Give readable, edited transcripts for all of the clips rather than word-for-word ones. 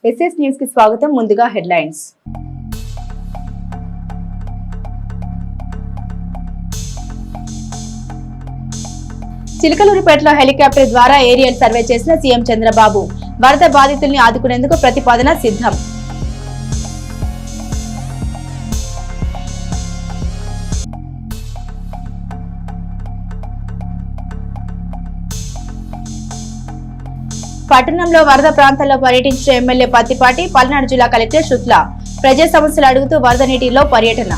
SS news కి స్వాగతం. ముందుగా హెడ్లైన్స్. చిలకలూరిపేటలో హెలికాప్టర్ ద్వారా ఏరియల్ సర్వే చేసిన సీఎం చంద్రబాబు. వరద బాధితుల్ని ఆదుకునేందుకు ప్రతిపాదన సిద్ధం. పట్టణంలో వరద ప్రాంతాల్లో పర్యటించిన ఎమ్మెల్యే పత్తిపాటి. పల్నాడు జిల్లా కలెక్టర్ శుక్ల ప్రజా సమస్యలు అడుగుతూ వరద నీటిలో పర్యటన.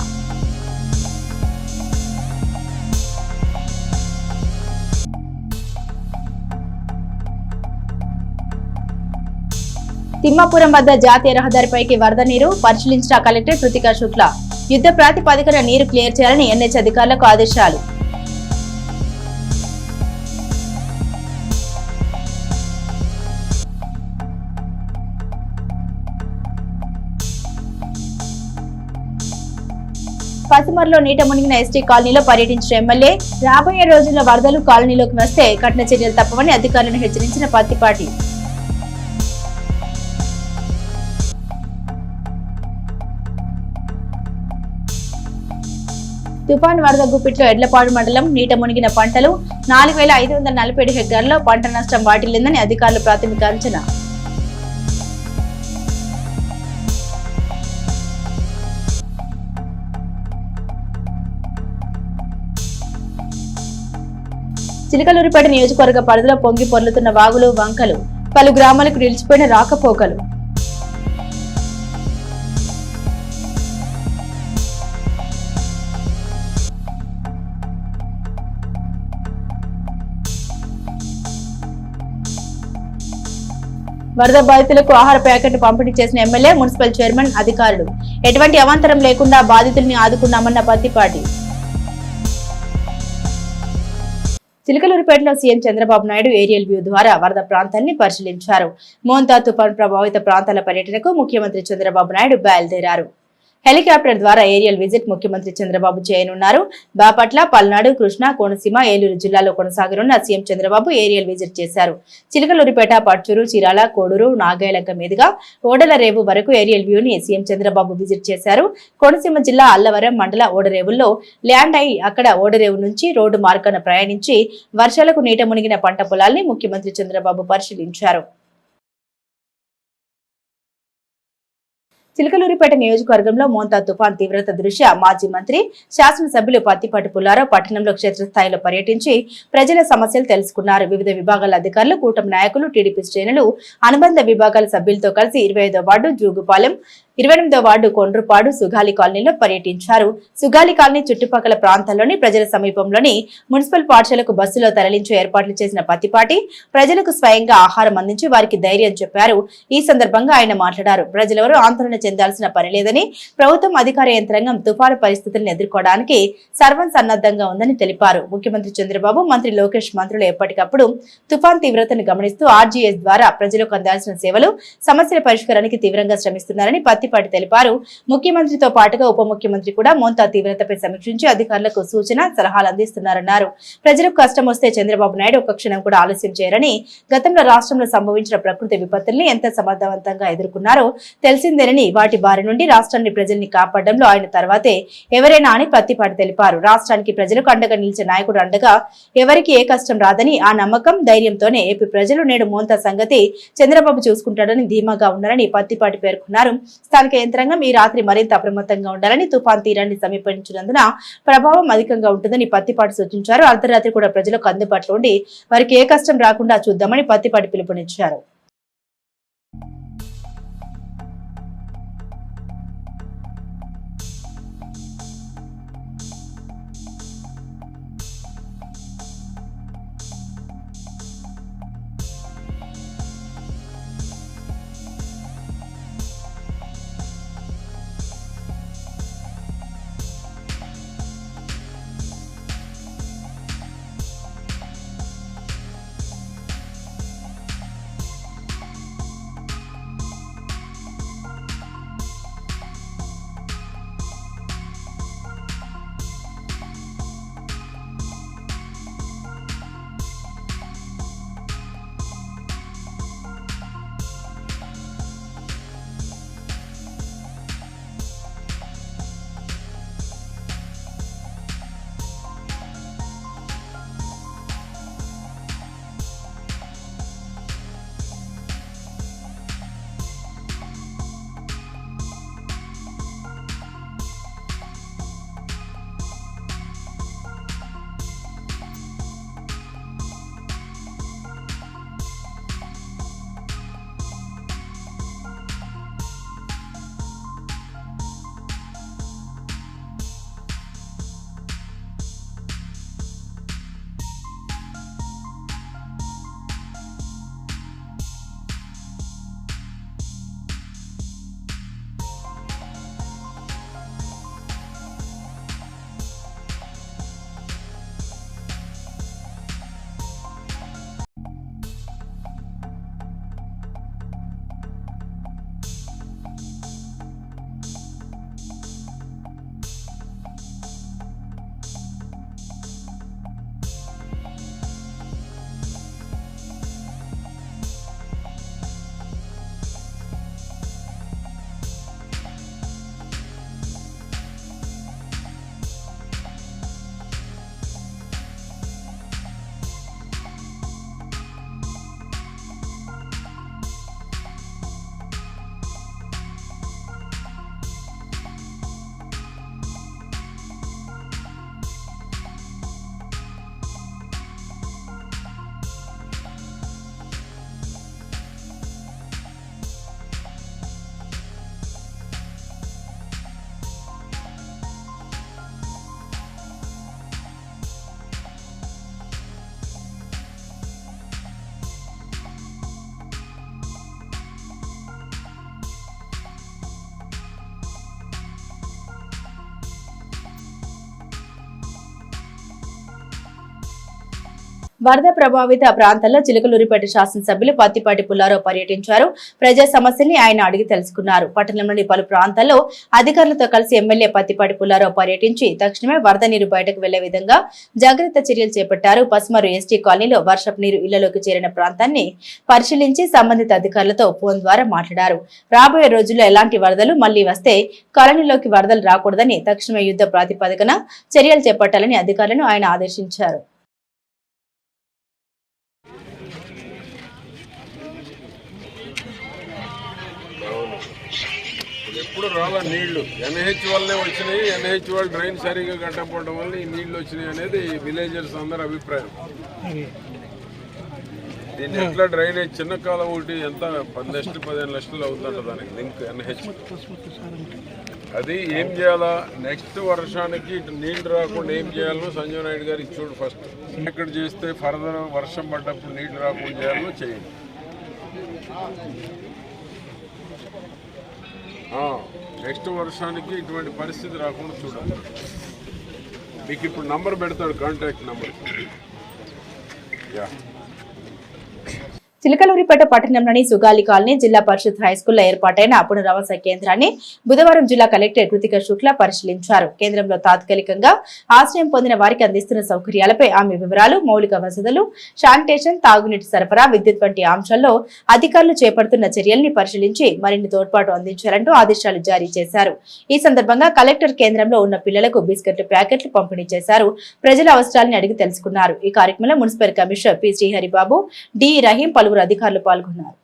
తిమ్మాపురం వద్ద జాతీయ రహదారిపైకి వరద నీరు పరిశీలించిన కలెక్టర్ కృతికా శుక్ల. యుద్ధ ప్రాతిపదికన నీరు క్లియర్ చేయాలని ఎన్హెచ్ అధికారులకు ఆదేశాలు. పసుమర్లో నీట మునిగిన ఎస్టీ కాలనీలో పర్యటించిన ఎమ్మెల్యే. రాబోయే రోజుల్లో వరదలు కాలనీలోకి వస్తే కఠిన చర్యలు తప్పవని అధికారులను హెచ్చరించిన పత్తిపాటి. తుఫాన్ వరద గుప్పిట్లో ఎడ్లపాడు మండలం నీట మునిగిన పంటలు 4547 హెక్టార్లలో పంట నష్టం వాటిల్లిందని అధికారులు ప్రాథమిక అంచనా. చిలకలూరిపేట నియోజకవర్గ పరిధిలో పొంగి పొర్లుతున్న వాగులు, వంకలు, పలు గ్రామాలకు నిలిచిపోయిన రాకపోకలు. వరద బాధితులకు ఆహార ప్యాకెట్ పంపిణీ చేసిన ఎమ్మెల్యే, మున్సిపల్ చైర్మన్, అధికారులు. ఎటువంటి అవాంతరం లేకుండా బాధితుల్ని ఆదుకున్నామన్న పత్తిపాటి. చిలకలూరిపేటలో CM Chandrababu Naidu aerial view ద్వారా వరద ప్రాంతాన్ని పరిశీలించారు. మోంతా తుఫాన్ ప్రభావిత ప్రాంతాల పర్యటనకు ముఖ్యమంత్రి చంద్రబాబు నాయుడు బయలుదేరారు. హెలికాప్టర్ ద్వారా ఏరియల్ విజిట్ ముఖ్యమంత్రి చంద్రబాబు చేయనున్నారు. బాపట్ల, పల్నాడు, కృష్ణా, కోనసీమ, ఏలూరు జిల్లాలో కొనసాగనున్న సీఎం చంద్రబాబు ఏరియల్ విజిట్ చేశారు. చిలకలూరిపేట, పడ్చూరు, చీరాల, కోడూరు, నాగాయలంక మీదుగా ఓడలరేవు వరకు ఏరియల్ వ్యూని సీఎం చంద్రబాబు విజిట్ చేశారు. కోనసీమ జిల్లా అల్లవరం మండల ఓడరేవుల్లో ల్యాండ్ అయి అక్కడ ఓడరేవు నుంచి రోడ్డు మార్గాన ప్రయాణించి వర్షాలకు నీట మునిగిన పంట పొలాల్ని ముఖ్యమంత్రి చంద్రబాబు పరిశీలించారు. చిలకలూరిపేట నియోజకవర్గంలో మోంతా తుఫాన్ తీవ్రత దృష్ట్యా మాజీ మంత్రి, శాసనసభ్యులు పత్తిపాటి పుల్లారావు పట్టణంలో క్షేత్రస్థాయిలో పర్యటించి ప్రజల సమస్యలు తెలుసుకున్నారు. వివిధ విభాగాల అధికారులు, కూటమి నాయకులు, టీడీపీ శ్రేణులు, అనుబంధ విభాగాల సభ్యులతో కలిసి 25వ వార్డు జూగుపాలెం, 28వ వార్డు కొండ్రుపాడు, సుగాలి కాలనీలో పర్యటించారు. సుగాలి కాలనీ చుట్టుపక్కల ప్రాంతాల్లోని ప్రజల సమీపంలోని మున్సిపల్ పాఠశాలకు బస్సులో తరలించే ఏర్పాట్లు చేసిన పత్తిపాటి ప్రజలకు స్వయంగా ఆహారం అందించి వారికి ధైర్యం చెప్పారు. ఈ సందర్భంగా ఆయన మాట్లాడారు. ప్రజలెవరూ ఆందోళన చెందాల్సిన పని లేదని, ప్రభుత్వం అధికార యంత్రాంగం తుఫాను పరిస్థితులను ఎదుర్కోవడానికి సర్వం సన్నద్ధంగా ఉందని తెలిపారు. ముఖ్యమంత్రి చంద్రబాబు, మంత్రి లోకేష్ మంత్రులు ఎప్పటికప్పుడు తుఫాన్ తీవ్రతను గమనిస్తూ ఆర్జీఎస్ ద్వారా ప్రజలకు అందాల్సిన సేవలు, సమస్యల పరిష్కారానికి తీవ్రంగా శ్రమిస్తున్నారని పత్తిపాటి తెలిపారు. ముఖ్యమంత్రితో పాటుగా ఉప ముఖ్యమంత్రి కూడా మోంతా తీవ్రతపై సమీక్షించి అధికారులకు సూచన, సలహాలు అందిస్తున్నారన్నారు. ప్రజలకు కష్టం వస్తే చంద్రబాబు నాయుడు ఒక్క క్షణం కూడా ఆలస్యం చేయరని, గతంలో రాష్ట్రంలో సంభవించిన ప్రకృతి విపత్తుల్ని ఎంత సమర్థవంతంగా ఎదుర్కొన్నారో తెలిసిందేనని, వాటి బారి నుండి రాష్ట్రాన్ని, ప్రజల్ని కాపాడడంలో ఆయన తర్వాతే ఎవరైనా అని పత్తిపాటి తెలిపారు. రాష్ట్రానికి ప్రజలకు అండగా నిలిచే నాయకుడు అండగా ఎవరికి ఏ కష్టం రాదని, ఆ నమ్మకం, ధైర్యంతోనే ఏపీ ప్రజలు నేడు మోంతా సంగతి చంద్రబాబు చూసుకుంటాడని ధీమాగా ఉన్నారని పత్తిపాటి పేర్కొన్నారు. స్థానిక యంత్రాంగం ఈ రాత్రి మరింత అప్రమత్తంగా ఉండాలని, తుఫాన్ తీరాన్ని సమీపించినందున ప్రభావం అధికంగా ఉంటుందని పత్తిపాటి సూచించారు. అర్ధరాత్రి కూడా ప్రజలకు అందుబాటులో ఉండి వారికి ఏ కష్టం రాకుండా చూద్దామని పత్తిపాటి పిలుపునిచ్చారు. వరద ప్రభావిత ప్రాంతాల్లో చిలకలూరిపేట శాసనసభ్యులు పత్తిపాటి పుల్లారావు పర్యటించారు. ప్రజా సమస్యల్ని ఆయన అడిగి తెలుసుకున్నారు. పట్టణంలోని పలు ప్రాంతాల్లో అధికారులతో కలిసి ఎమ్మెల్యే పత్తిపాటి పుల్లారావు పర్యటించి తక్షణమే వరద నీరు బయటకు వెళ్లే విధంగా జాగ్రత్త చర్యలు చేపట్టారు. పసుమరు ఎస్టీ కాలనీలో వర్షపు నీరు ఇళ్లలోకి చేరిన ప్రాంతాన్ని పరిశీలించి సంబంధిత అధికారులతో ఫోన్ ద్వారా మాట్లాడారు. రాబోయే రోజుల్లో ఎలాంటి వరదలు మళ్లీ వస్తే కాలనీలోకి వరదలు రాకూడదని తక్షణమే యుద్ధ ప్రాతిపదికన చర్యలు చేపట్టాలని అధికారులను ఆయన ఆదేశించారు. ఎప్పుడు రాలా నీళ్లు ఎన్హెచ్ వల్లే వచ్చినాయి. ఎన్హెచ్ వాళ్ళు డ్రైన్ సరిగా కట్టకపోవడం వల్ల ఈ నీళ్లు వచ్చినాయి అనేది విలేజర్స్ అందరి అభిప్రాయం. దీన్ని ఎట్లా డ్రైనేజ్ చిన్న కాలం ఒకటి ఎంత 10-15 లక్షలు అవుతుంట దానికి లింక్ ఎన్హెచ్. అది ఏం చేయాలా, నెక్స్ట్ వర్షానికి ఇటు నీళ్లు రాకుండా ఏం చేయాలో సంజయ్ నాయుడు గారు ఇచ్చోడు. ఫస్ట్ ఇక్కడ చేస్తే ఫర్దర్ వర్షం పడ్డప్పుడు నీళ్లు రాకుండా చేయాలో చేయండి. నెక్స్ట్ వర్షానికి ఇటువంటి పరిస్థితి రాకుండా చూడాలి. మీకు ఇప్పుడు నంబర్ పెడతాడు, కాంటాక్ట్ నంబర్. చిలకలూరిపేట పట్టణంలోని సుగాలి కాలనీ జిల్లా పరిషత్ హైస్కూల్లో ఏర్పాటైన పునరావాస కేంద్రాన్ని బుధవారం జిల్లా కలెక్టర్ కృతిక శుక్లా పరిశీలించారు. కేంద్రంలో తాత్కాలికంగా ఆశ్రయం పొందిన వారికి అందిస్తున్న సౌకర్యాలపై ఆమె వివరాలు, మౌలిక వసతులు, శానిటేషన్, తాగునీటి సరఫరా, విద్యుత్ వంటి అంశాల్లో అధికారులు చేపడుతున్న చర్యల్ని పరిశీలించి మరిన్ని తోడ్పాటు అందించాలంటూ ఆదేశాలు జారీ చేశారు. ఈ సందర్భంగా కలెక్టర్ కేంద్రంలో ఉన్న పిల్లలకు బిస్కెట్లు ప్యాకెట్లు పంపిణీ చేశారు. ప్రజల అవసరాలను అడిగి తెలుసుకున్నారు. ఈ కార్యక్రమంలో municipal commissioner P Sriharibabu, D Rahim, పలువురు అధికారులు పాల్గొన్నారు.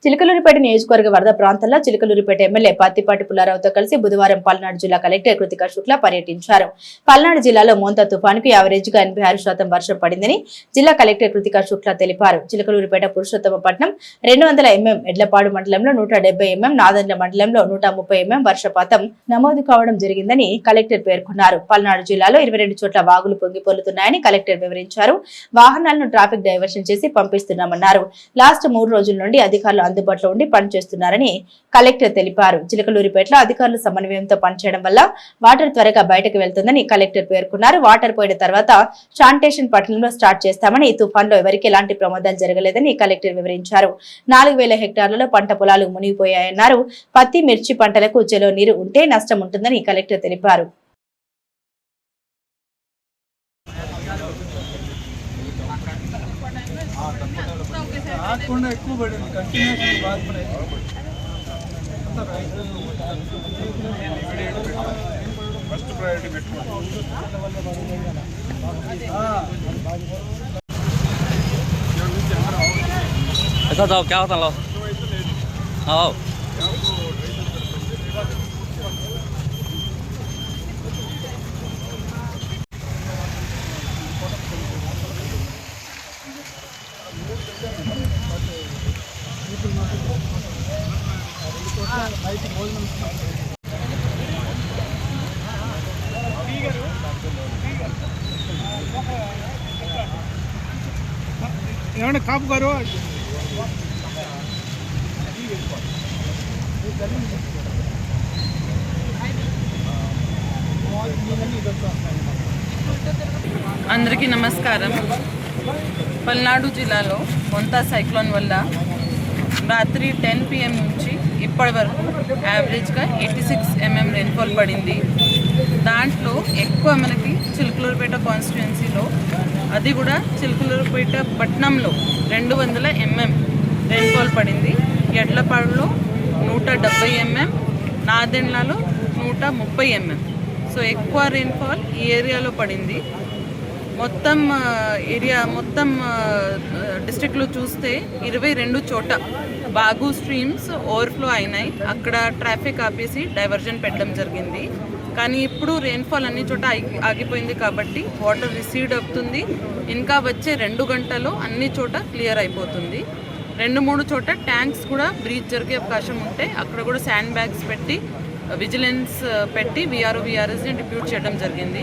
చిలకలూరిపేట నియోజకవర్గ వరద ప్రాంతాల్లో చిలకలూరిపేట ఎమ్మెల్యే పత్తిపాటి పుల్లారావుతో కలిసి బుధవారం పల్నాడు జిల్లా కలెక్టర్ కృతిక శుక్లా పర్యటించారు. పల్నాడు జిల్లాలో మోంతా తుఫానుకు యావరేజ్గా 86% వర్షం పడిందని జిల్లా కలెక్టర్ కృతిక శుక్లా తెలిపారు. చిలకలూరిపేట, పురుషోత్తమపట్నం 200 mm, ఎడ్లపాడు మండలంలో 170 mm, నాదెండ్ల మండలంలో 130 mm వర్షపాతం నమోదు కావడం జరిగిందని కలెక్టర్ పేర్కొన్నారు. పల్నాడు జిల్లాలో 22 చోట్ల వాగులు పొంగిపొర్లుతున్నాయని కలెక్టర్ వివరించారు. వాహనాలను ట్రాఫిక్ డైవర్షన్ చేసి పంపిస్తున్నామన్నారు. లాస్ట్ 3 రోజుల నుండి అధికారులు అందుబాటులో ఉండి పనిచేస్తున్నారని కలెక్టర్ తెలిపారు. చిలకలూరిపేటలో అధికారులు సమన్వయంతో పనిచేయడం వల్ల వాటర్ త్వరగా బయటకు వెళ్తుందని కలెక్టర్ పేర్కొన్నారు. వాటర్ పోయిన తర్వాత శానిటేషన్ పట్టణంలో స్టార్ట్ చేస్తామని, ఈ తుఫాన్లో ఎవరికి ఎలాంటి ప్రమాదాలు జరగలేదని కలెక్టర్ వివరించారు. 4000 హెక్టార్లలో పంట పొలాలు మునిగిపోయాయన్నారు. పత్తి, మిర్చి పంటలకు చెలో నీరు ఉంటే నష్టం ఉంటుందని కలెక్టర్ తెలిపారు. ఎక్కువ పడింది, కంటిన్యూస్ బాధపడే ఫస్ట్ ప్రయారిటీ పెట్టుకోండి. क्या होता लो आओ ఏమన్నా కాపు గారు అందరికీ నమస్కారం. పల్నాడు జిల్లాలో మొంతా సైక్లోన్ వల్ల రాత్రి 10 PM నుంచి ఇప్పటి వరకు యావరేజ్గా 86 mm రెయిన్ఫాల్ పడింది. దాంట్లో ఎక్కువ మనకి చిలకలూరిపేట కాన్స్టిట్యుయెన్సీలో, అది కూడా చిలకలూరిపేట పట్టణంలో 200 mm రెయిన్ఫాల్ పడింది. ఎడ్లపాడులో 170 mm, నాదెండ్లలో 130 mm. సో ఎక్కువ రెయిన్ఫాల్ ఈ ఏరియాలో పడింది. మొత్తం డిస్ట్రిక్ట్లో చూస్తే 22 చోట బాగు స్ట్రీమ్స్ ఓవర్ఫ్లో అయినాయి. అక్కడ ట్రాఫిక్ ఆపేసి డైవర్జన్ పెట్టడం జరిగింది. కానీ ఇప్పుడు రెయిన్ఫాల్ అన్ని చోట ఆగిపోయింది కాబట్టి వాటర్ రిసీడ్ అవుతుంది. ఇంకా వచ్చే 2 గంటల్లో అన్ని చోట క్లియర్ అయిపోతుంది. 2-3 చోట ట్యాంక్స్ కూడా బ్రీచ్ జరిగే అవకాశం ఉంటే అక్కడ కూడా శాండ్ బ్యాగ్స్ పెట్టి విజిలెన్స్ పెట్టి VROVRSని డిప్యూట్ చేయడం జరిగింది.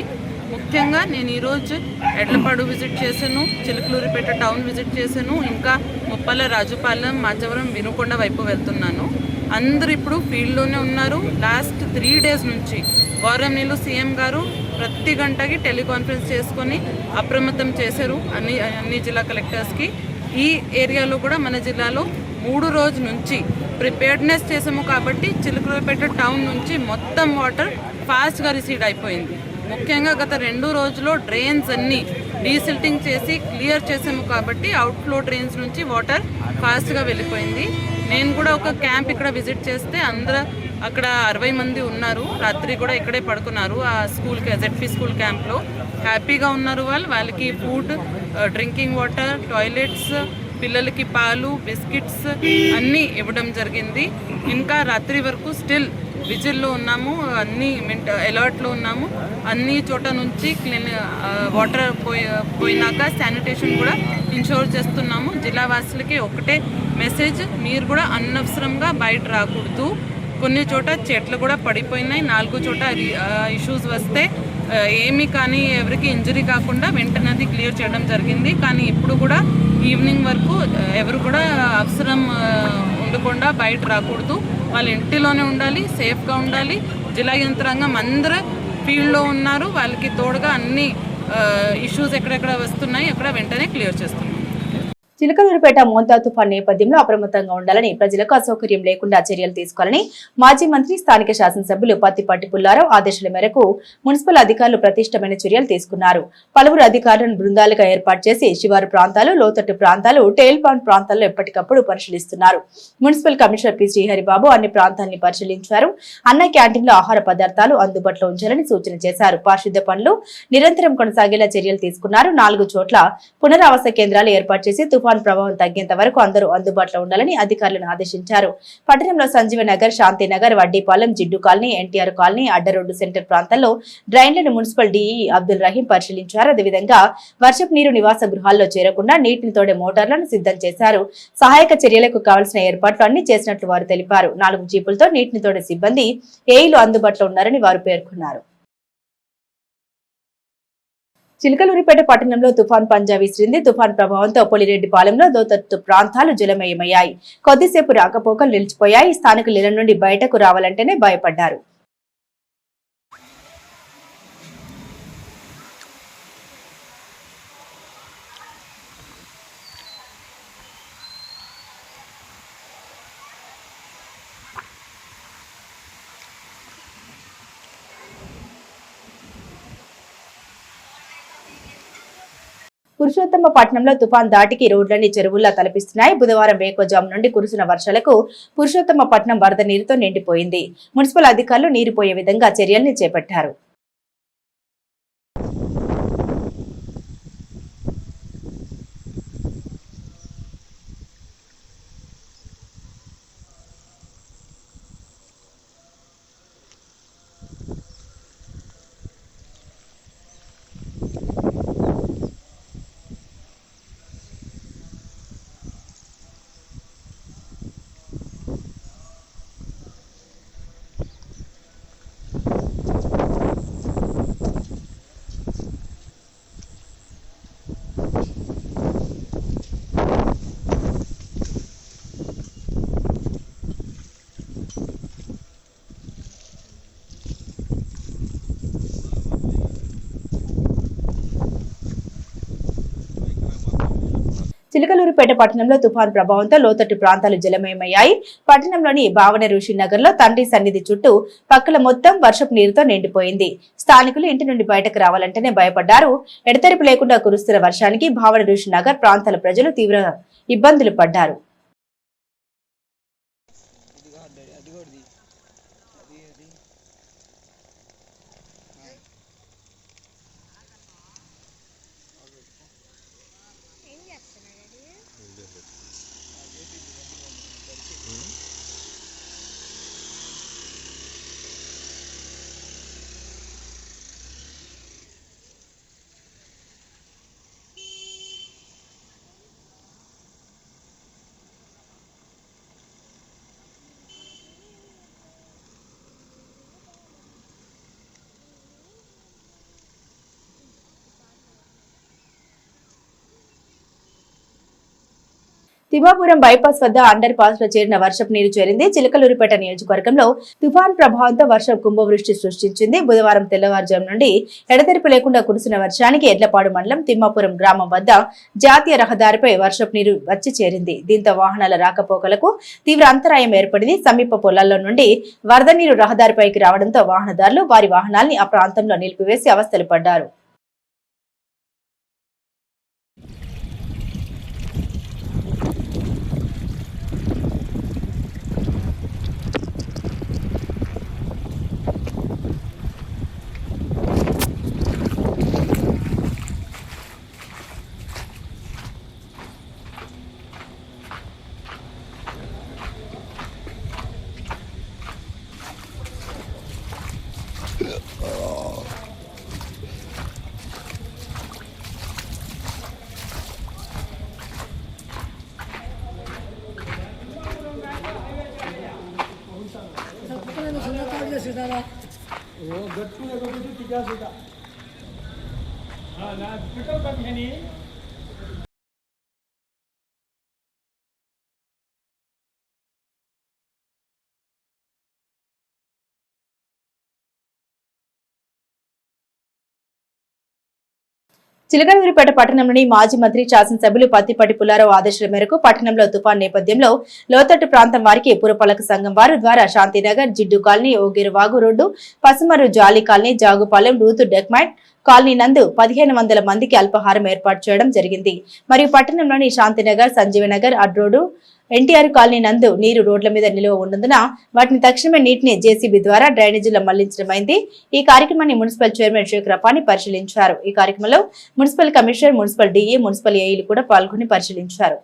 ముఖ్యంగా నేను ఈరోజు ఎడ్లపాడు విజిట్ చేశాను, చిలుకలూరిపేట టౌన్ విజిట్ చేశాను, ఇంకా ముప్పల, రాజుపాలెం, మాచవరం, వినుకొండ వైపు వెళ్తున్నాను. అందరు ఇప్పుడు ఫీల్డ్లోనే ఉన్నారు. లాస్ట్ 3 days నుంచి గౌరవనీయులు సీఎం గారు ప్రతి గంటకి టెలికాన్ఫరెన్స్ చేసుకొని అప్రమత్తం చేశారు అన్ని జిల్లా కలెక్టర్స్కి. ఈ ఏరియాలో కూడా మన జిల్లాలో 3 రోజుల నుంచి ప్రిపేర్డ్నెస్ చేసాము కాబట్టి చిలుకలూరిపేట టౌన్ నుంచి మొత్తం వాటర్ ఫాస్ట్గా రిసీడ్ అయిపోయింది. ముఖ్యంగా గత 2 రోజుల్లో డ్రైన్స్ అన్నీ డీసిల్టింగ్ చేసి క్లియర్ చేసాము కాబట్టి అవుట్ఫ్లో డ్రైన్స్ నుంచి వాటర్ ఫాస్ట్గా వెళ్ళిపోయింది. నేను కూడా ఒక క్యాంప్ ఇక్కడ విజిట్ చేస్తే అందరూ అక్కడ 60 మంది ఉన్నారు. రాత్రి కూడా ఇక్కడే పడుకున్నారు ఆ స్కూల్కి, ZP స్కూల్ క్యాంప్లో. హ్యాపీగా ఉన్నారు. వాళ్ళకి ఫుడ్, డ్రింకింగ్ వాటర్, టాయిలెట్స్, పిల్లలకి పాలు, బిస్కెట్స్ అన్నీ ఇవ్వడం జరిగింది. ఇంకా రాత్రి వరకు స్టిల్ విజిల్లో ఉన్నాము, అన్ని అలర్ట్లో ఉన్నాము. అన్ని చోట నుంచి వాటర్ పోయినాక శానిటేషన్ కూడా ఇన్షూర్ చేస్తున్నాము. జిల్లా వాసులకి ఒకటే మెసేజ్, మీరు కూడా అనవసరంగా బయట రాకూడదు. కొన్ని చోట చెట్లు కూడా పడిపోయినాయి. 4 చోట ఇష్యూస్ వస్తే ఏమీ కానీ ఎవరికి ఇంజరీ కాకుండా వెంటనే అది క్లియర్ చేయడం జరిగింది. కానీ ఇప్పుడు కూడా ఈవినింగ్ వరకు ఎవరు కూడా అవసరం ఉండకుండా బయట రాకూడదు. వాళ్ళ ఇంటిలోనే ఉండాలి, సేఫ్గా ఉండాలి. జిల్లా యంత్రాంగం అందరూ ఫీల్డ్లో ఉన్నారు. వాళ్ళకి తోడుగా అన్ని ఇష్యూస్ ఎక్కడెక్కడ వస్తున్నాయి అక్కడ వెంటనే క్లియర్ చేస్తున్నాం. చిలకలూరిపేట మోంతా తుఫాన్ నేపథ్యంలో అప్రమత్తంగా ఉండాలని, ప్రజలకు అసౌకర్యం లేకుండా చర్యలు తీసుకోవాలని మాజీ మంత్రి, స్థానిక శాసనసభ్యులు పత్తిపాటి పుల్లారావు ఆదేశాల మేరకు మున్సిపల్ అధికారులు ప్రతిష్టమైన చర్యలు తీసుకున్నారు. పలువురు అధికారులను బృందాలుగా ఏర్పాటు చేసి శివారు ప్రాంతాలు, లోతట్టు ప్రాంతాలు, టెయిల్ పాండ్ ప్రాంతాల్లో ఎప్పటికప్పుడు పరిశీలిస్తున్నారు. మున్సిపల్ కమిషనర్ పి శ్రీహరిబాబు అన్ని ప్రాంతాలని పరిశీలించారు. అన్న క్యాంటీన్లో ఆహార పదార్థాలు అందుబాటులో ఉంచాలని సూచన చేశారు. పారిశుద్ధ్య పనులు నిరంతరం కొనసాగేలా చర్యలు తీసుకున్నారు. 4 చోట్ల పునరావాస కేంద్రాలు ఏర్పాటు చేసి తుఫాన్ ప్రభావం తగ్గేంత వరకు అందరూ అందుబాటులో ఉండాలని అధికారులను ఆదేశించారు. పట్టణంలో సంజీవనగర్, శాంతినగర్, వడ్డీపాలెం, జిడ్డు colony, NTR colony, Addaroad centre ప్రాంతాల్లో డ్రైన్లను మున్సిపల్ DE అబ్దుల్ రహీం పరిశీలించారు. అదేవిధంగా వర్షపు నీరు నివాస గృహాల్లో చేరకుండా నీటిని తోడే మోటార్లను సిద్ధం చేశారు. సహాయక చర్యలకు కావాల్సిన ఏర్పాట్లు అన్ని చేసినట్లు వారు తెలిపారు. 4 జీపులతో నీటిని తోడే సిబ్బంది, ఏఈలు అందుబాటులో ఉన్నారని వారు పేర్కొన్నారు. చిలకలూరిపేట పట్టణంలో తుఫాన్ పంజా విసిరింది. తుఫాన్ ప్రభావంతో పొలిరెడ్డిపాలెంలో లోతట్టు ప్రాంతాలు జలమయమయ్యాయి. కొద్దిసేపు రాకపోకలు నిలిచిపోయాయి. స్థానికులు ఇళ్ల నుండి బయటకు రావాలంటేనే భయపడ్డారు. పురుషోత్తమపట్నంలో తుఫాన్ దాటికి రోడ్లన్నీ చెరువుల్లా తలపిస్తున్నాయి. బుధవారం వేకోజాము నుండి కురిసిన వర్షాలకు పురుషోత్తమపట్నం వరద నీరుతో నిండిపోయింది. మున్సిపల్ అధికారులు నీరు పోయే విధంగా చర్యల్ని చేపట్టారు. చిలకలూరిపేట పట్టణంలో తుఫాన్ ప్రభావంతో లోతట్టు ప్రాంతాలు జలమయమయ్యాయి. పట్టణంలోని భావన ఋషి నగర్ లో తండ్రి సన్నిధి చుట్టూ పక్కల మొత్తం వర్షపు నీరుతో నిండిపోయింది. స్థానికులు ఇంటి నుండి బయటకు రావాలంటేనే భయపడ్డారు. ఎడతెరిపి లేకుండా కురుస్తున్న వర్షానికి భావన ఋషి నగర్ ప్రాంతాల ప్రజలు తీవ్ర ఇబ్బందులు పడ్డారు. తిమ్మాపురం బైపాస్ వద్ద అండర్ పాస్ లో చేరిన వర్షపు నీరు చేరింది. చిలకలూరిపేట నియోజకవర్గంలో తుఫాన్ ప్రభావంతో వర్షం కుంభవృష్టి సృష్టించింది. బుధవారం తెల్లవారుజాము నుండి ఎడతెరిపి లేకుండా కురిసిన వర్షానికి ఎడ్లపాడు మండలం తిమ్మాపురం గ్రామం వద్ద జాతీయ రహదారిపై వర్షపు నీరు వచ్చి చేరింది. దీంతో వాహనాల రాకపోకలకు తీవ్ర అంతరాయం ఏర్పడింది. సమీప పొలాల్లో నుండి వరద నీరు రహదారిపైకి రావడంతో వాహనదారులు వారి వాహనాల్ని ఆ ప్రాంతంలో నిలిపివేసి అవస్థలు పడ్డారు. చిలకలూరిపేట పట్టణంలోని మాజీ మంత్రి శాసనసభ్యులు పత్తిపాటి పుల్లారావు ఆదేశాల మేరకు పట్టణంలో తుఫాన్ నేపథ్యంలో లోతట్టు ప్రాంతం వారికి పురపాలక సంఘం వారి ద్వారా శాంతినగర్, జిడ్డు కాలనీ, ఓగిరు వాగు రోడ్డు, పసుమరు జాలి కాలనీ, జాగుపాలెం, రూతు డెక్మైట్ కాలనీ నందు 1500 మందికి అల్పాహారం ఏర్పాటు చేయడం జరిగింది. మరియు పట్టణంలోని శాంతినగర్, సంజీవనగర్, అడ్రోడ్డు, ఎన్టీఆర్ కాలనీ నందు నీరు రోడ్ల మీద నిలువ ఉన్నందున వాటిని తక్షణమే నీటిని జేసీబీ ద్వారా డ్రైనేజీలో మళ్లించడమైంది. ఈ కార్యక్రమాన్ని మున్సిపల్ చైర్మన్ షేక్ రపాని పరిశీలించారు. ఈ కార్యక్రమంలో municipal commissioner, municipal DA, municipal ఏఈలు కూడా పాల్గొని పరిశీలించారు.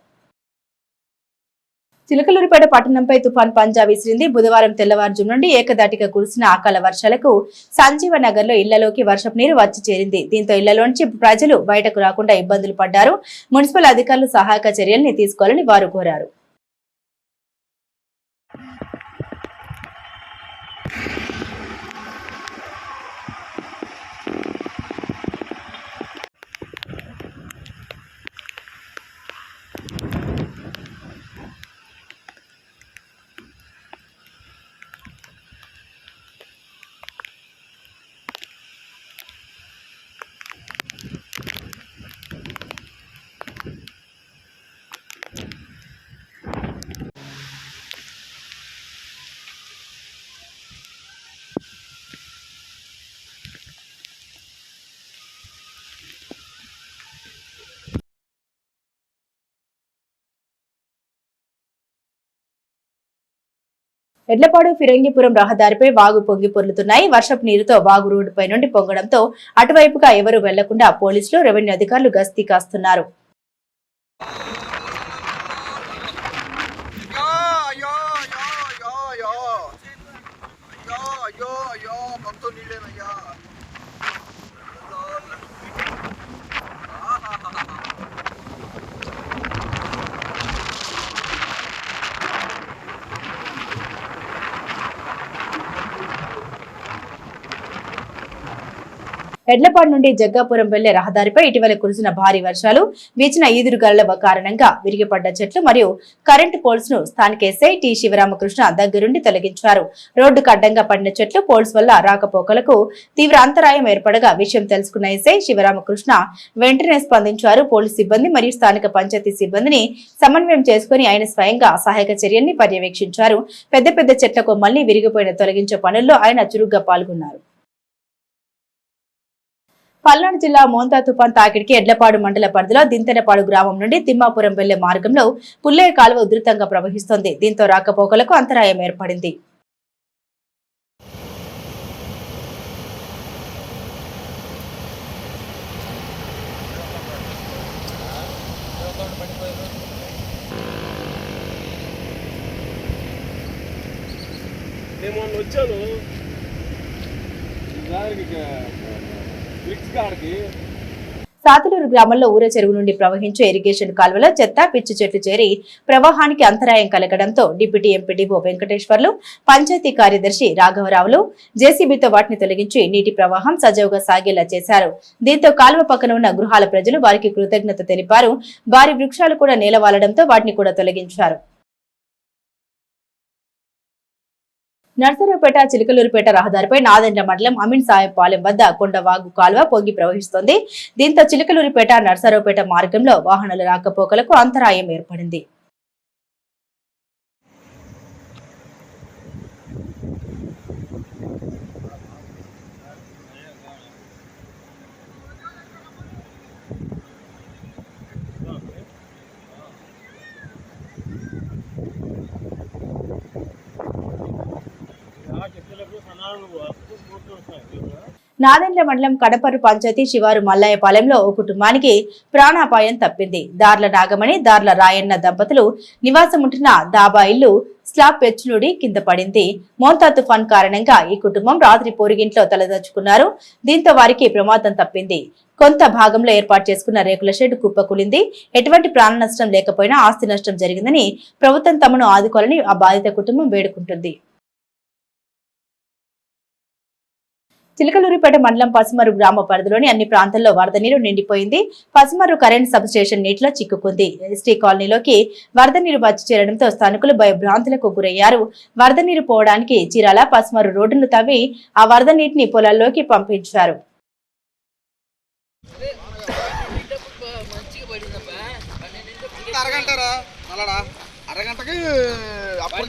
చిలకలూరిపేట పట్టణంపై తుఫాన్ పంజా విసిరింది. బుధవారం తెల్లవారుజాము నుండి ఏకదాటిగా కురిసిన అకాల వర్షాలకు సంజీవనగర్ లో ఇళ్లలోకి వర్షపు నీరు వచ్చి చేరింది. దీంతో ఇళ్లలోంచి ప్రజలు బయటకు రాకుండా ఇబ్బందులు పడ్డారు. మున్సిపల్ అధికారులు సహాయక చర్యల్ని తీసుకోవాలని వారు కోరారు. ఎడ్లపాడు ఫిరంగిపురం రహదారిపై వాగు పొంగి పొర్లుతున్నాయి. వర్షపు నీరుతో వాగు రోడ్డుపై నుండి పొంగడంతో అటువైపుగా ఎవరూ వెళ్లకుండా పోలీసులు, రెవెన్యూ అధికారులు గస్తీ కాస్తున్నారు. ఎడ్లపాడు నుండి జగ్గాపురం వెళ్లే రహదారిపై ఇటీవల కురిసిన భారీ వర్షాలు, వీచిన ఈదురుగాలుల కారణంగా విరిగిపడ్డ చెట్లు మరియు కరెంటు పోల్స్ ను స్థానిక ఎస్ఐ టి శివరామకృష్ణ దగ్గరుండి తొలగించారు. రోడ్డుకు అడ్డంగా పడిన చెట్లు, పోల్స్ వల్ల రాకపోకలకు తీవ్ర అంతరాయం ఏర్పడగా విషయం తెలుసుకున్న ఎస్ఐ శివరామకృష్ణ వెంటనే స్పందించారు. పోలీసు సిబ్బంది మరియు స్థానిక పంచాయతీ సిబ్బందిని సమన్వయం చేసుకుని ఆయన స్వయంగా సహాయక చర్యల్ని పర్యవేక్షించారు. పెద్ద పెద్ద చెట్ల కొమ్మల్ని విరిగిపోయిన తొలగించే పనుల్లో ఆయన చురుగ్గా పాల్గొన్నారు. పల్నాడు జిల్లా మోంతా తుఫాన్ తాకిడికి ఎడ్లపాడు మండల పరిధిలో దింతెనపాడు గ్రామం నుండి తిమ్మాపురం వెళ్లే మార్గంలో పుల్లేరు కాలువ ఉధృతంగా ప్రవహిస్తోంది. దీంతో రాకపోకలకు అంతరాయం ఏర్పడింది. సాతులూరు గ్రామంలో ఊర చెరువు నుండి ప్రవహించే ఇరిగేషన్ కాలువలో చెత్త పిచ్చి చెట్లు చేరి ప్రవాహానికి అంతరాయం కలగడంతో డిప్యూటీ ఎంపీడీఓ వెంకటేశ్వర్లు, పంచాయతీ కార్యదర్శి రాఘవరావులు జేసీబీతో వాటిని తొలగించి నీటి ప్రవాహం సజావుగా సాగేలా చేశారు. దీంతో కాలువ పక్కన ఉన్న గృహాల ప్రజలు వారికి కృతజ్ఞత తెలిపారు. భారీ వృక్షాలు కూడా నేలవాలడంతో వాటిని కూడా తొలగించారు. నర్సరావుపేట చిలకలూరుపేట రహదారిపై నాదెండ్ల మండలం అమీన్ సాహెబ్పాలెం వద్ద కొండవాగు కాలువ పొంగి ప్రవహిస్తోంది. దీంతో చిలకలూరుపేట నర్సరావుపేట మార్గంలో వాహనాల రాకపోకలకు అంతరాయం ఏర్పడింది. నాదెండ్ల మండలం కడపర్రు పంచాయతీ శివారు మల్లయ్యపాలెంలో ఓ కుటుంబానికి ప్రాణాపాయం తప్పింది. దార్ల నాగమణి, దార్ల రాయన్న దంపతులు నివాసముంటున్న దాబా ఇల్లు స్లాబ్ పెచ్చులుడి కింద పడింది. మోంతా తుఫాన్ కారణంగా ఈ కుటుంబం రాత్రి పోరిగింట్లో తలదాచుకున్నారు. దీంతో వారికి ప్రమాదం తప్పింది. కొంత భాగంలో ఏర్పాటు చేసుకున్న రేకుల షెడ్ కుప్పకూలింది. ఎటువంటి ప్రాణ నష్టం లేకపోయినా ఆస్తి నష్టం జరిగిందని ప్రభుత్వం తమను ఆదుకోవాలని ఆ బాధిత కుటుంబం వేడుకుంటుంది. చిలకలూరిపేట మండలం పసుమరు గ్రామ పరిధిలోని అన్ని ప్రాంతాల్లో వరద నీరు నిండిపోయింది. పసుమరు కరెంట్ సబ్ స్టేషన్ నీటిలో చిక్కుకుంది. ఎస్టీ కాలనీలోకి వరద నీరు వచ్చి చేరడంతో స్థానికులు భయభ్రాంతులకు గురయ్యారు. వరద నీరు పోవడానికి చీరాల పసుమరు రోడ్డును తవ్వి ఆ వరద నీటిని పొలాల్లోకి పంపించారు. అరగంటకి అప్పుడు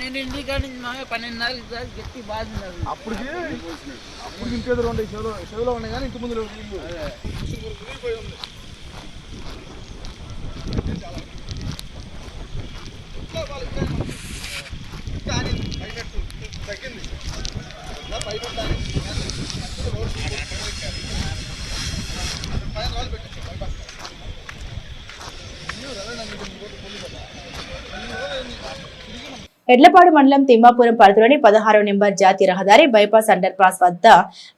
ఇంకేదో రెండు చెవులో ఉన్నాయి కానీ ఇంటి ముందు తగ్గింది. ఎడ్లపాడు మండలం తిమ్మాపురం పరిధిలోని 16వ నెంబర్ జాతీయ రహదారి బైపాస్ అండర్ పాస్ వద్ద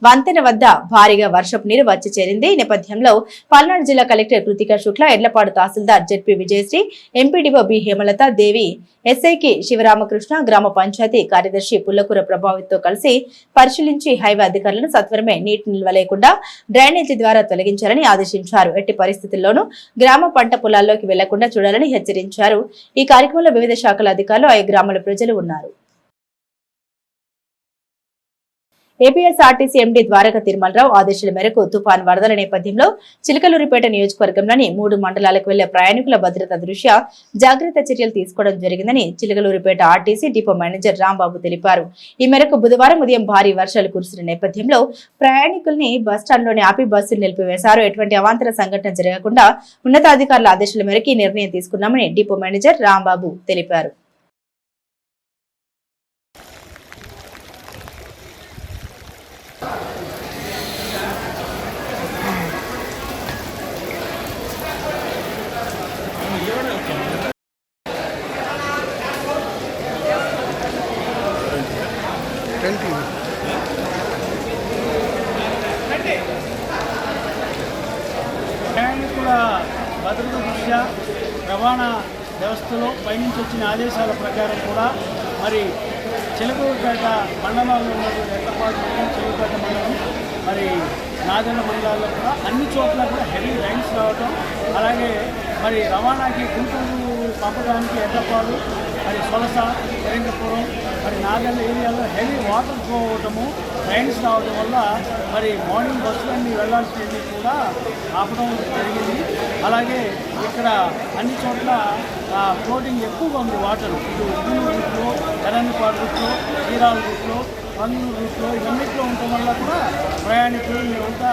వంతెన వద్ద భారీగా వర్షపు నీరు వచ్చి చేరింది. ఈ నేపథ్యంలో పల్నాడు జిల్లా కలెక్టర్ కృతికా శుక్లా, ఎడ్లపాడు తహసీల్దార్ ZP Vijayasri, MPDO B Hemalatha Devi, ఎస్ఐకి శివరామకృష్ణ, గ్రామ పంచాయతీ కార్యదర్శి పుల్లకూర ప్రభావితో కలిసి పరిశీలించి హైవే అధికారులను సత్వరమే నీటి నిల్వ లేకుండా డ్రైనేజీ ద్వారా తొలగించాలని ఆదేశించారు. ఎట్టి పరిస్థితుల్లోనూ గ్రామ పంట పొలాల్లోకి వెళ్లకుండా చూడాలని హెచ్చరించారు. ఈ కార్యక్రమంలో వివిధ శాఖల అధికారులు, ఆయా గ్రామాల ప్రజలు ఉన్నారు. ఏపీఎస్ఆర్టీసీ ఎండీ ద్వారకా తిరుమలరావు ఆదేశాల మేరకు తుఫాన్ వరదల నేపథ్యంలో చిలకలూరిపేట నియోజకవర్గంలోని 3 మండలాలకు వెళ్లే ప్రయాణికుల భద్రత దృష్ట్యా జాగ్రత్త చర్యలు తీసుకోవడం జరిగిందని Chilakaluripet RTC depot manager Rambabu తెలిపారు. ఈ మేరకు బుధవారం ఉదయం భారీ వర్షాలు కురిసిన నేపథ్యంలో ప్రయాణికుల్ని బస్టాండ్లోని ఆపి బస్సులు నిలిపివేశారు. ఎటువంటి అవాంతర సంఘటన జరగకుండా ఉన్నతాధికారుల ఆదేశాల మేరకు ఈ నిర్ణయం తీసుకున్నామని డిపో మేనేజర్ రాంబాబు తెలిపారు. ప్రయాణికుల భద్రత దృష్ట్యా రవాణా వ్యవస్థలో పైనుంచి వచ్చిన ఆదేశాల ప్రకారం కూడా మరి చిలకలూరుపేట మండలాల్లో ఉన్నటువంటి ఎడ్లపాడు మండలం, చిలకలూరుపేట మండలం, మరి నాదెండ్ల మండలాల్లో కూడా అన్ని చోట్ల కూడా హెవీ రైన్స్ రావడం, అలాగే మరి రవాణాకి గుంటూరు పంపడానికి ఎడ్లపాడు, మరి సొలస, వరేంద్రపురం, మరి నాదెండ్ల ఏరియాలో హెవీ వాటర్ ఫ్లో అవటము, రైన్స్ రావడం వల్ల మరి మార్నింగ్ బస్సులన్నీ వెళ్లాల్సినవి కూడా ఆపడం జరిగింది. అలాగే ఇక్కడ అన్ని చోట్ల ఫ్లోటింగ్ ఎక్కువగా ఉంది వాటర్. ఇటు ఉదూరు రూట్లో, ఎర్రన్నపాడు రూట్లో, చీరాల రూట్లో, పన్నూరు రూట్లో ఇవన్నిట్లో ఉండటం వల్ల కూడా ప్రయాణికులు మేమంతా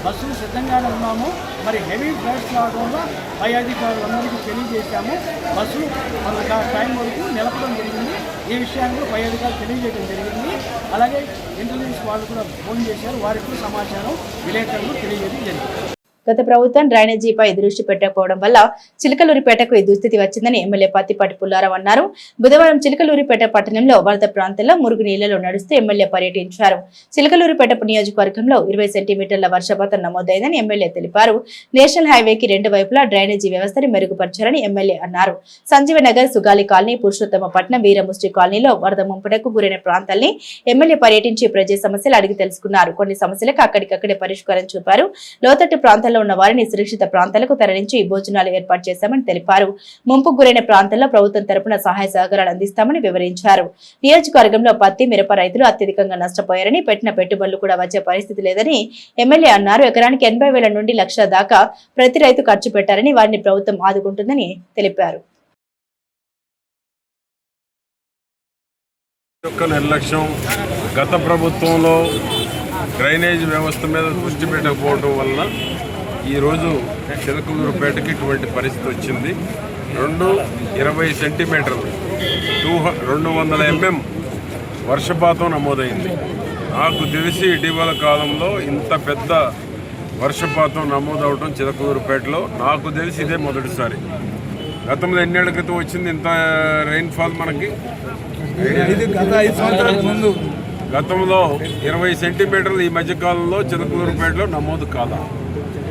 బస్సులు సిద్ధంగానే ఉన్నాము. మరి హెవీ ఫ్లడ్స్ రావడం వల్ల పై అధికారులందరికీ తెలియజేశాము. బస్సులు కొంత టైం వరకు నిలపడం జరిగింది. ఈ విషయాన్ని పై అధికారులు తెలియజేయడం జరిగింది. అలాగే ఇంటెలిజెన్స్ వాళ్ళు కూడా ఫోన్ చేశారు, వారికి సమాచారం విలేకరులు తెలియజేయడం జరిగింది. గత ప్రభుత్వం డ్రైనేజీపై దృష్టి పెట్టకపోవడం వల్ల చిలకలూరిపేటకు ఈ దుస్థితి వచ్చిందని ఎమ్మెల్యే పత్తిపాటి పుల్లారావు అన్నారు. బుధవారం చిలకలూరిపేట పట్టణంలో వరద ప్రాంతంలో మురుగు నీళ్లలో నడుస్తూ ఎమ్మెల్యే పర్యటించారు. చిలకలూరిపేట నియోజకవర్గంలో 20 సెంటీమీటర్ల వర్షపాతం నమోదైందని ఎమ్మెల్యే తెలిపారు. నేషనల్ హైవేకి రెండు వైపులా డ్రైనేజీ వ్యవస్థను మెరుగుపరిచారని ఎమ్మెల్యే అన్నారు. సంజీవనగర్, సుగాలి కాలనీ, పురుషోత్తమపట్నం, వీరముష్టి కాలనీలో వరద ముంపునకు గురైన ప్రాంతాల్ని ఎమ్మెల్యే పర్యటించి ప్రజా సమస్యలు అడిగి తెలుసుకున్నారు. కొన్ని సమస్యలకు అక్కడికక్కడే పరిష్కారం చూపారు. లోతట్టు ప్రాంతాల్లో ఉన్న వారిని సురక్షిత ప్రాంతాలకు తరలించి భోజనాలు ఏర్పాటు చేశామని తెలిపారు. ముంపుకు గురైన ప్రాంతాల్లో ప్రభుత్వం తరపున సహాయ సహకారాలు అందిస్తామని వివరించారు. నియోజకవర్గంలో పత్తి, మిరప రైతులు అత్యధికంగా నష్టపోయారని, పెట్టిన పెట్టుబడులు కూడా వచ్చే పరిస్థితి లేదని ఎమ్మెల్యే అన్నారు. ఎకరానికి 80,000 నుండి 1,00,000 దాకా ప్రతి రైతు ఖర్చు పెట్టారని, వారిని ప్రభుత్వం ఆదుకుంటుందని తెలిపారు. నిర్లక్ష్యం గత ప్రభుత్వంలో డ్రైనేజ్ వ్యవస్థ మీద దృష్టి పెట్టకపోవడం వల్ల ఈరోజు చిలకలూరుపేటకి ఇటువంటి పరిస్థితి వచ్చింది. 20 సెంటీమీటర్లు 200 mm వర్షపాతం నమోదైంది. నాకు తెలిసి ఇటీవల కాలంలో ఇంత పెద్ద వర్షపాతం నమోదవడం చిలకలూరుపేటలో నాకు తెలిసి ఇదే మొదటిసారి. గతంలో ఎన్నేళ్ల క్రితం వచ్చింది ఇంత రెయిన్ఫాల్ మనకి? గత 5 సంవత్సరాల ముందు గతంలో 20 సెంటీమీటర్లు ఈ మధ్యకాలంలో చిలకలూరుపేటలో నమోదు కాదా?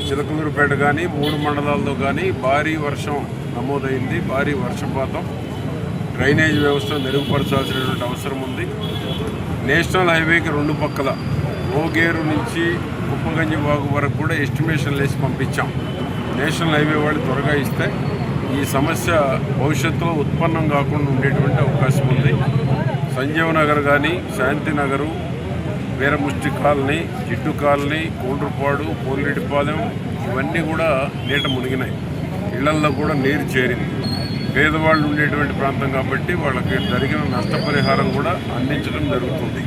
చిలకలూరుపేట కానీ 3 మండలాల్లో కానీ భారీ వర్షం నమోదైంది. భారీ వర్షపాతం. డ్రైనేజ్ వ్యవస్థ మెరుగుపరచాల్సినటువంటి అవసరం ఉంది. నేషనల్ హైవేకి 2 పక్కల ఓగేరు నుంచి కుప్పగంజి వాగు వరకు కూడా ఎస్టిమేషన్ వేసి పంపించాం. నేషనల్ హైవే వాళ్ళు త్వరగా ఇస్తే ఈ సమస్య భవిష్యత్తులో ఉత్పన్నం కాకుండా ఉండేటువంటి అవకాశం ఉంది. సంజీవనగర్ కానీ, శాంతినగరు, వీరముష్టి కాలనీ, జిడ్డు కాలనీ, కోండ్రుపాడు, పోలిరెడ్డిపాలెం ఇవన్నీ కూడా నీట మునిగినాయి. ఇళ్లల్లో కూడా నీరు చేరింది. పేదవాళ్ళు ఉండేటువంటి ప్రాంతం కాబట్టి వాళ్ళకి జరిగిన నష్టపరిహారం కూడా అందించడం జరుగుతుంది.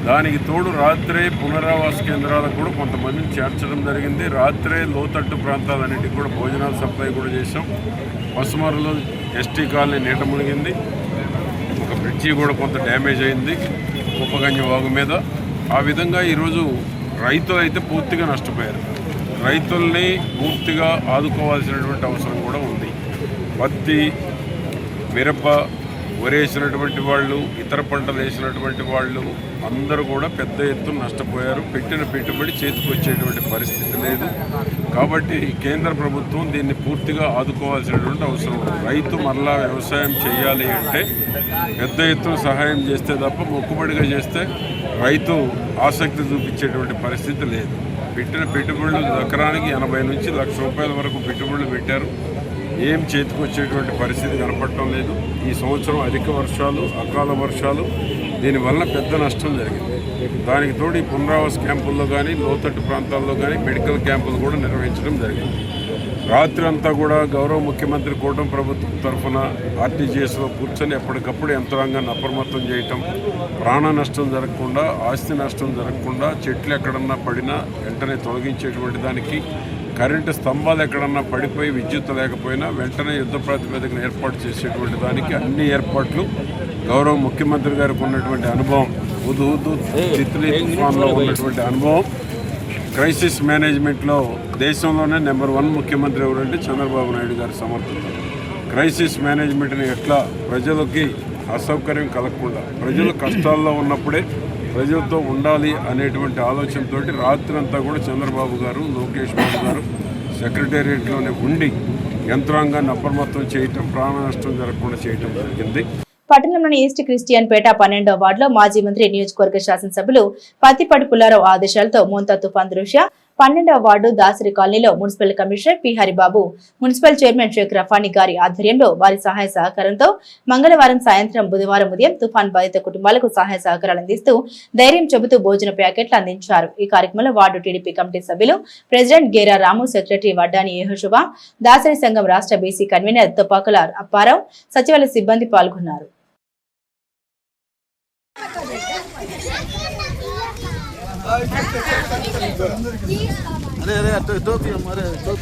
దానికి తోడు రాత్రే పునరావాస కేంద్రాలకు కూడా కొంతమందిని చేర్చడం జరిగింది. రాత్రే లోతట్టు ప్రాంతాలన్నింటికి కూడా భోజనాలు సప్లై కూడా చేసాం. పసుమరులో ఎస్టీ కాలనీ నీట మునిగింది. ఒక బ్రిడ్జి కూడా కొంత డ్యామేజ్ అయింది కుప్పగంజి వాగు మీద. ఆ విధంగా ఈరోజు రైతులు అయితే పూర్తిగా నష్టపోయారు. రైతుల్ని పూర్తిగా ఆదుకోవాల్సినటువంటి అవసరం కూడా ఉంది. పత్తి, మిరప వరేసినటువంటి వాళ్ళు, ఇతర పంటలు వేసినటువంటి వాళ్ళు అందరూ కూడా పెద్ద ఎత్తున నష్టపోయారు. పెట్టిన పెట్టుబడి చేతికి వచ్చేటువంటి పరిస్థితి లేదు. కాబట్టి కేంద్ర ప్రభుత్వం దీన్ని పూర్తిగా ఆదుకోవాల్సినటువంటి అవసరం ఉంది. రైతు మరలా వ్యవసాయం చేయాలి అంటే పెద్ద ఎత్తున సహాయం చేస్తే తప్ప మొక్కుబడిగా చేస్తే రైతు ఆసక్తి చూపించేటువంటి పరిస్థితి లేదు. పెట్టిన పెట్టుబడులు ఎకరానికి 80 నుంచి 1,00,000 రూపాయల వరకు పెట్టుబడులు పెట్టారు. ఏం చేతికి వచ్చేటువంటి పరిస్థితి కనపడటం లేదు. ఈ సంవత్సరం అధిక వర్షాలు, అకాల వర్షాలు దీనివల్ల పెద్ద నష్టం జరిగింది. దానికి తోడు ఈ పునరావాస క్యాంపుల్లో కానీ, లోతట్టు ప్రాంతాల్లో కానీ మెడికల్ క్యాంపులు కూడా నిర్వహించడం జరిగింది. రాత్రి అంతా కూడా గౌరవ ముఖ్యమంత్రి కూటమి ప్రభుత్వం తరఫున ఆర్టీజీఎస్లో కూర్చొని ఎప్పటికప్పుడు యంత్రాంగాన్ని అప్రమత్తం చేయటం, ప్రాణ నష్టం జరగకుండా, ఆస్తి నష్టం జరగకుండా, చెట్లు ఎక్కడన్నా పడినా వెంటనే తొలగించేటువంటి దానికి, కరెంటు స్తంభాలు ఎక్కడన్నా పడిపోయి విద్యుత్ లేకపోయినా వెంటనే యుద్ధ ప్రాతిపదికన ఏర్పాటు చేసేటువంటి దానికి అన్ని ఏర్పాట్లు గౌరవ ముఖ్యమంత్రి గారికి ఉన్నటువంటి అనుభవం, హుదూద్ తిత్లీ తుఫాన్లో ఉన్నటువంటి అనుభవం, క్రైసిస్ మేనేజ్మెంట్లో దేశంలోనే నెంబర్ 1 ముఖ్యమంత్రి ఎవరంటే చంద్రబాబు నాయుడు గారి సమర్థత. క్రైసిస్ మేనేజ్మెంట్ని ఎట్లా ప్రజలకి అసౌకర్యం కలగకుండా, ప్రజలు కష్టాల్లో ఉన్నప్పుడే ప్రజలతో ఉండాలి అనేటువంటి ఆలోచనతో రాత్రంతా కూడా చంద్రబాబు గారు, లోకేష్ బాబు గారు సెక్రటేరియట్లోనే ఉండి యంత్రాంగాన్ని అప్రమత్తం చేయటం, ప్రాణ నష్టం జరగకుండా చేయటం జరిగింది. పట్టణంలోని ఈస్ట్ క్రిస్టియన్ పేట 12వ వార్డులో మాజీ మంత్రి, నియోజకవర్గ శాసనసభ్యులు పత్తిపాటి పుల్లారావు ఆదేశాలతో మోంతా తుఫాన్ దృష్ట్యా 12వ వార్డు దాసరి కాలనీలో municipal commissioner P Haribabu, municipal chairman Sheikh Rafani గారి ఆధ్వర్యంలో వారి సహాయ సహకారంతో మంగళవారం సాయంత్రం, బుధవారం ఉదయం తుఫాన్ బాధిత కుటుంబాలకు సహాయ సహకారాలు అందిస్తూ ధైర్యం చెబుతూ భోజన ప్యాకెట్లు అందించారు. ఈ కార్యక్రమంలో వార్డు టీడీపీ కమిటీ సభ్యులు, ప్రెసిడెంట్ గేరా రాము, సెక్రటరీ వడ్డాని యెహోషువ, దాసరి సంఘం రాష్ట్ర బీసీ కన్వీనర్ తుపాకుల అప్పారావు, సచివాలయ సిబ్బంది పాల్గొన్నారు. अरे अरे तो हमारे तो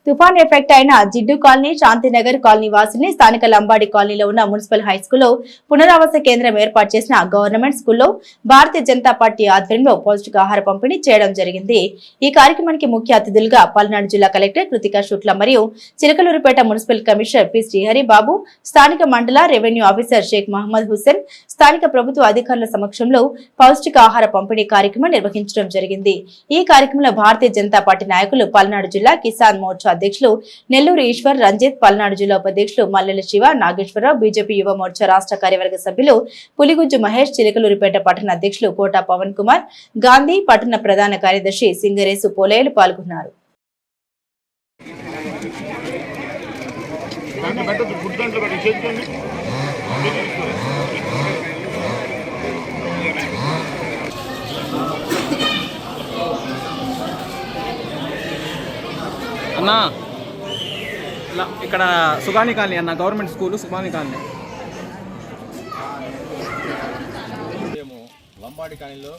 తుఫాన్ ఎఫెక్ట్ అయిన జిడ్డు కాలనీ, శాంతినగర్ కాలనీ వాసుల్ని స్థానిక లంబాడి కాలనీలో ఉన్న మున్సిపల్ హై స్కూల్లో పునరావాస కేంద్రం ఏర్పాటు చేసిన గవర్నమెంట్ స్కూల్లో భారతీయ జనతా పార్టీ ఆధ్వర్యంలో పౌష్టికాహార పంపిణీ చేయడం జరిగింది. ఈ కార్యక్రమానికి ముఖ్య అతిథులుగా పల్నాడు జిల్లా కలెక్టర్ కృతికా శుక్ల మరియు Chilakaluripet municipal commissioner P Srihari Babu, స్థానిక మండల రెవెన్యూ ఆఫీసర్ షేక్ మహమ్మద్ హుస్సేన్, స్థానిక ప్రభుత్వ అధికారుల సమక్షంలో పౌష్టికాహార పంపిణీ కార్యక్రమం నిర్వహించడం జరిగింది. ఈ కార్యక్రమంలో భారతీయ జనతా పార్టీ నాయకులు, పల్నాడు జిల్లా కిసాన్ మోర్చా అధ్యక్షులు నెల్లూరు ఈశ్వర్, రంజిత్, పల్నాడు జిల్లా ఉపాధ్యక్షులు మల్లెల శివ, నాగేశ్వరరావు, బీజేపీ యువ మోర్చా రాష్ట్ర కార్యవర్గ సభ్యులు పులిగుజ్జు మహేష్, చిలకలూరిపేట పట్టణ అధ్యక్షులు కోట పవన్ కుమార్, గాంధీ పట్టణ ప్రధాన కార్యదర్శి సింగరేసు పోలేలు పాల్గొన్నారు. అన్నా ఇక్కడ సుగాని కాలనీ అన్న, గవర్నమెంట్ స్కూల్ సుగాని కాలనీ. మేము లంబాడి కాలనీలో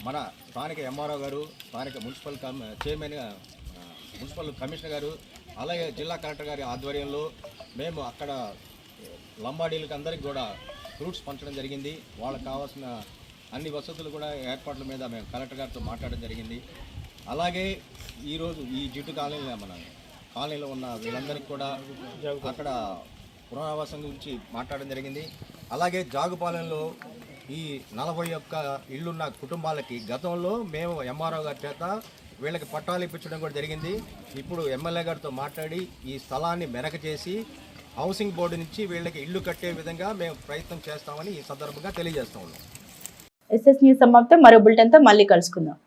మన స్థానిక ఎంఆర్ఓ గారు, స్థానిక మున్సిపల్ చైర్మన్, మున్సిపల్ కమిషనర్ గారు, అలాగే జిల్లా కలెక్టర్ గారి ఆధ్వర్యంలో మేము అక్కడ లంబాడీలకు అందరికీ కూడా ఫ్రూట్స్ పంచడం జరిగింది. వాళ్ళకి కావాల్సిన అన్ని వసతులు కూడా ఏర్పాట్ల మీద మేము కలెక్టర్ గారితో మాట్లాడడం జరిగింది. అలాగే ఈరోజు ఈ జిడ్డు కాలనీలో మన కాలనీలో ఉన్న వీళ్ళందరికీ కూడా అక్కడ పునరావాసం గురించి మాట్లాడడం జరిగింది. అలాగే జాగుపాలెంలో ఈ 41 ఇళ్ళున్న కుటుంబాలకి గతంలో మేము ఎంఆర్ఓ గారి చేత వీళ్ళకి పట్టాలు ఇప్పించడం కూడా జరిగింది. ఇప్పుడు ఎమ్మెల్యే గారితో మాట్లాడి ఈ స్థలాన్ని మెరక చేసి హౌసింగ్ బోర్డు నుంచి వీళ్ళకి ఇల్లు కట్టే విధంగా మేము ప్రయత్నం చేస్తామని ఈ సందర్భంగా తెలియజేస్తా ఉన్నాం. ఎస్ఎస్ న్యూస్ సమాప్తం. మరో బులెటిన్తో మళ్ళీ కలుసుకుందాం.